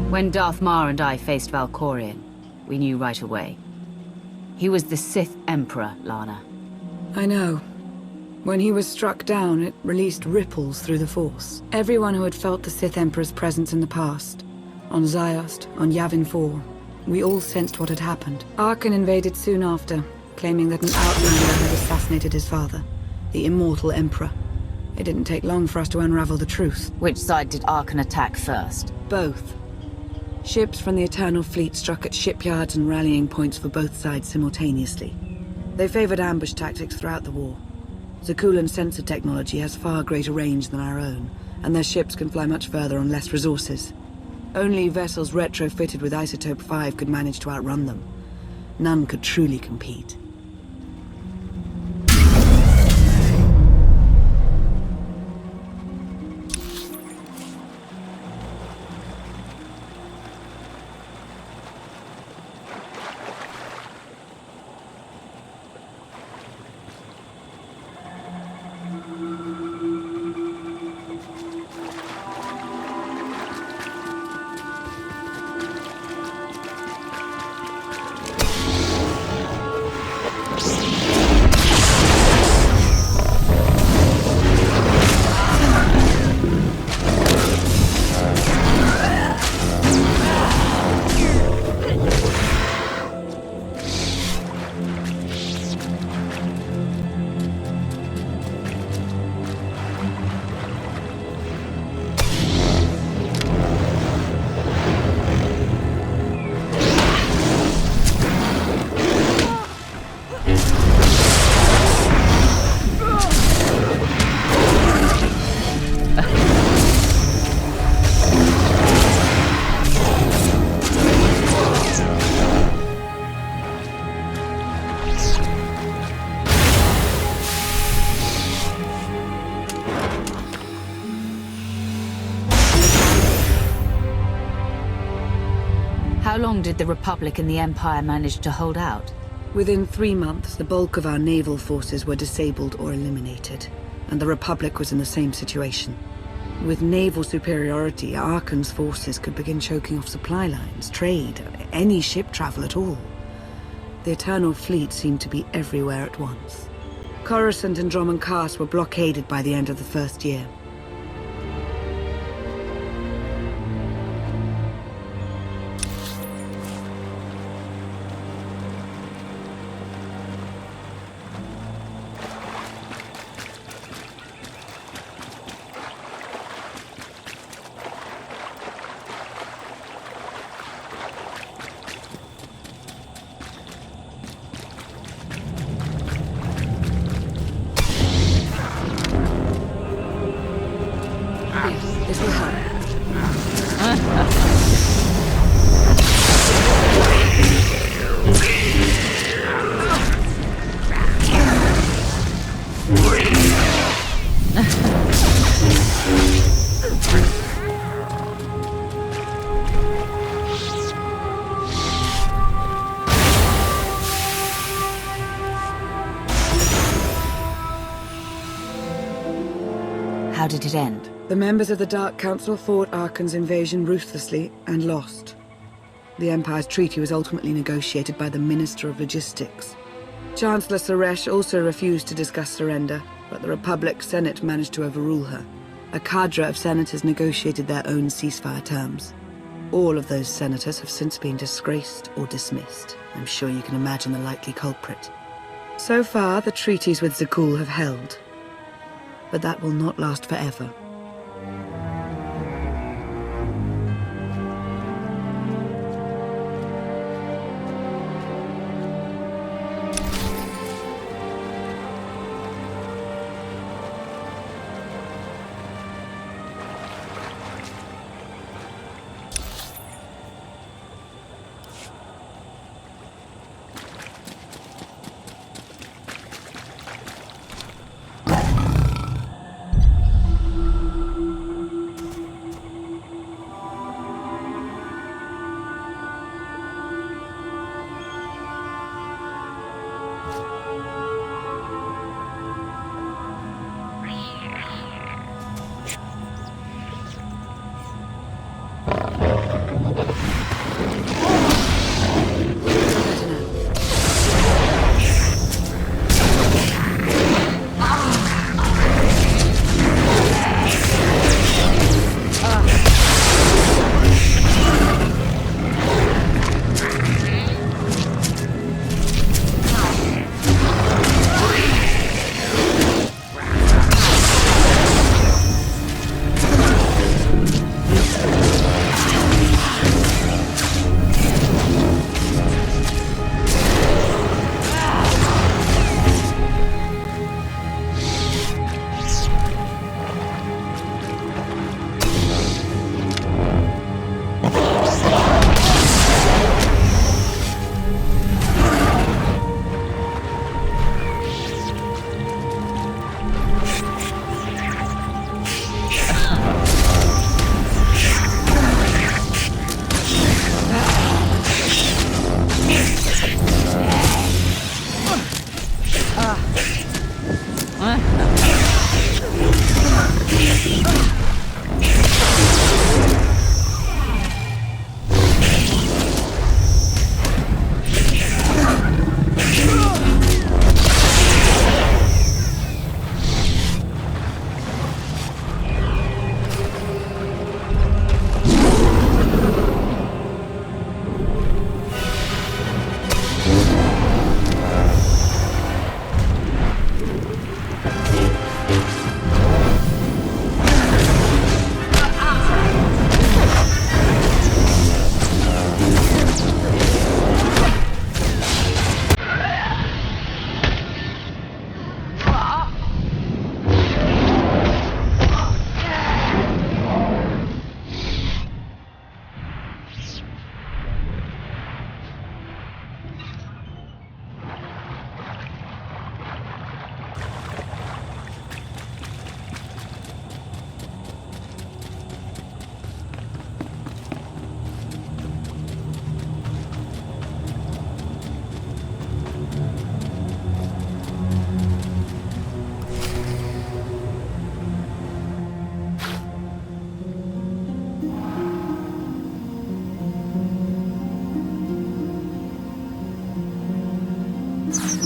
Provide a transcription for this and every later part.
When Darth Mar and I faced Valkorion, we knew right away. He was the Sith Emperor, Lana. I know. When he was struck down, it released ripples through the Force. Everyone who had felt the Sith Emperor's presence in the past, on Ziost, on Yavin 4, we all sensed what had happened. Arkan invaded soon after, claiming that an outlander had assassinated his father, the immortal Emperor. It didn't take long for us to unravel the truth. Which side did Arkan attack first? Both. Ships from the Eternal Fleet struck at shipyards and rallying points for both sides simultaneously. They favored ambush tactics throughout the war. Zakulan's sensor technology has far greater range than our own, and their ships can fly much further on less resources. Only vessels retrofitted with Isotope 5 could manage to outrun them. None could truly compete. How long did the Republic and the Empire manage to hold out? Within 3 months, the bulk of our naval forces were disabled or eliminated, and the Republic was in the same situation. With naval superiority, Arkan's forces could begin choking off supply lines, trade, any ship travel at all. The Eternal Fleet seemed to be everywhere at once. Coruscant and Dromund Kaas were blockaded by the end of the first year. This will help. How did it end? The members of the Dark Council fought Arkan's invasion ruthlessly and lost. The Empire's treaty was ultimately negotiated by the Minister of Logistics. Chancellor Suresh also refused to discuss surrender, but the Republic's Senate managed to overrule her. A cadre of senators negotiated their own ceasefire terms. All of those senators have since been disgraced or dismissed. I'm sure you can imagine the likely culprit. So far, the treaties with Zakul have held. But that will not last forever.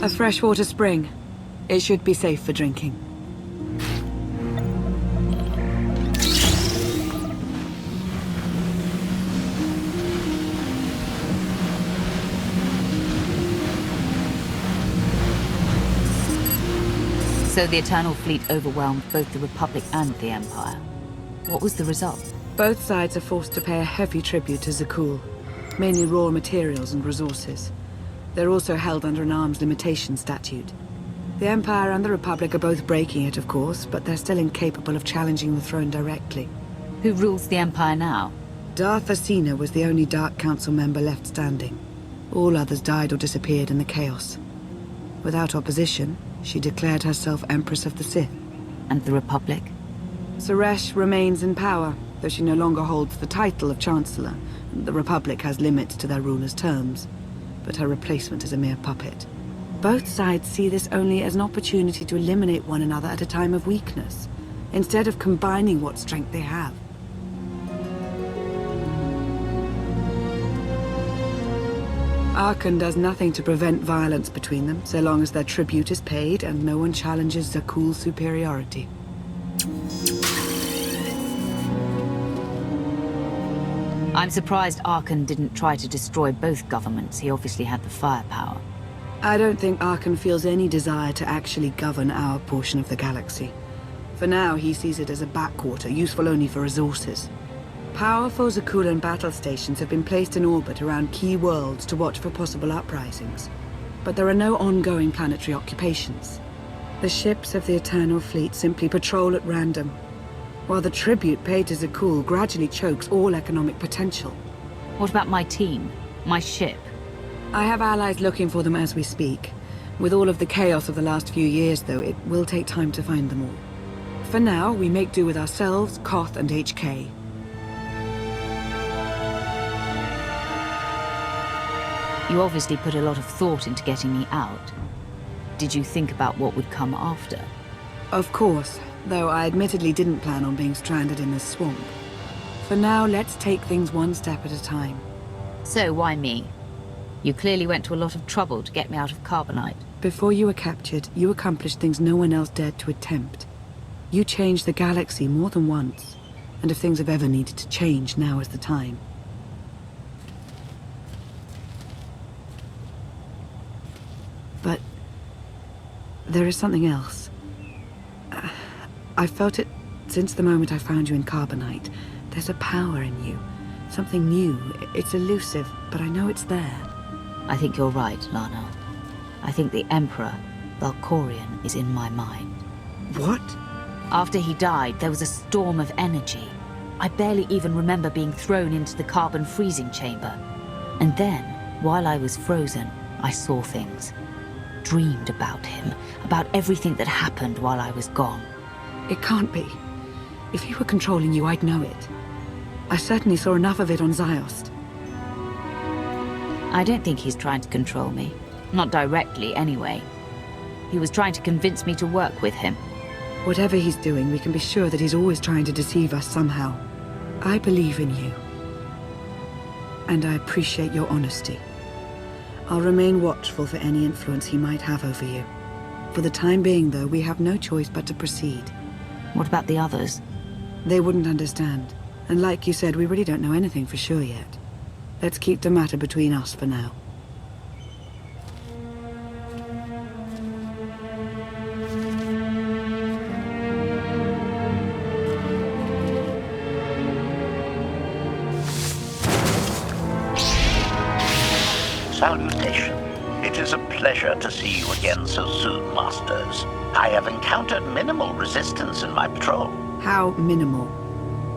A freshwater spring. It should be safe for drinking. So the Eternal Fleet overwhelmed both the Republic and the Empire. What was the result? Both sides are forced to pay a heavy tribute to Zakul, mainly raw materials and resources. They're also held under an arms limitation statute. The Empire and the Republic are both breaking it, of course, but they're still incapable of challenging the throne directly. Who rules the Empire now? Darth Asina was the only Dark Council member left standing. All others died or disappeared in the chaos. Without opposition, she declared herself Empress of the Sith. And the Republic? Suresh remains in power, though she no longer holds the title of Chancellor. The Republic has limits to their ruler's terms, but her replacement is a mere puppet. Both sides see this only as an opportunity to eliminate one another at a time of weakness, instead of combining what strength they have. Arkan does nothing to prevent violence between them, so long as their tribute is paid and no one challenges Zakul's superiority. I'm surprised Arkan didn't try to destroy both governments. He obviously had the firepower. I don't think Arkan feels any desire to actually govern our portion of the galaxy. For now, he sees it as a backwater, useful only for resources. Powerful Zakulan battle stations have been placed in orbit around key worlds to watch for possible uprisings. But there are no ongoing planetary occupations. The ships of the Eternal Fleet simply patrol at random, while the tribute paid to Zakul gradually chokes all economic potential. What about my team? My ship? I have allies looking for them as we speak. With all of the chaos of the last few years, though, it will take time to find them all. For now, we make do with ourselves, Koth, and HK. You obviously put a lot of thought into getting me out. Did you think about what would come after? Of course, though I admittedly didn't plan on being stranded in this swamp. For now, let's take things one step at a time. So, why me? You clearly went to a lot of trouble to get me out of Carbonite. Before you were captured, you accomplished things no one else dared to attempt. You changed the galaxy more than once, and if things have ever needed to change, now is the time. But there is something else. I've felt it since the moment I found you in Carbonite. There's a power in you. Something new. It's elusive, but I know it's there. I think you're right, Lana. I think the Emperor, Valkorion, is in my mind. What? After he died, there was a storm of energy. I barely even remember being thrown into the carbon freezing chamber. And then, while I was frozen, I saw things. Dreamed about him, about everything that happened while I was gone. It can't be. If he were controlling you, I'd know it. I certainly saw enough of it on Ziost. I don't think he's trying to control me. Not directly, anyway. He was trying to convince me to work with him. Whatever he's doing, we can be sure that he's always trying to deceive us somehow. I believe in you. And I appreciate your honesty. I'll remain watchful for any influence he might have over you. For the time being, though, we have no choice but to proceed. What about the others? They wouldn't understand. And like you said, we really don't know anything for sure yet. Let's keep the matter between us for now. Salutation. It is a pleasure to see you again so soon, Masters. I have encountered minimal resistance in my patrol. How minimal?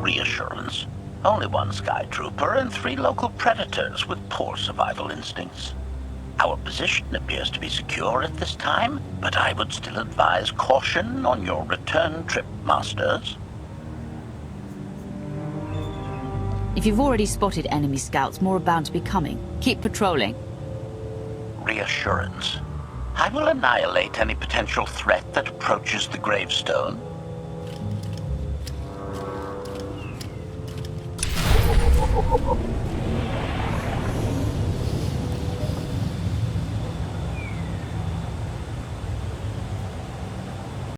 Reassurance. Only one Sky Trooper and 3 local predators with poor survival instincts. Our position appears to be secure at this time, but I would still advise caution on your return trip, Masters. If you've already spotted enemy scouts, more are bound to be coming. Keep patrolling. Reassurance. I will annihilate any potential threat that approaches the gravestone.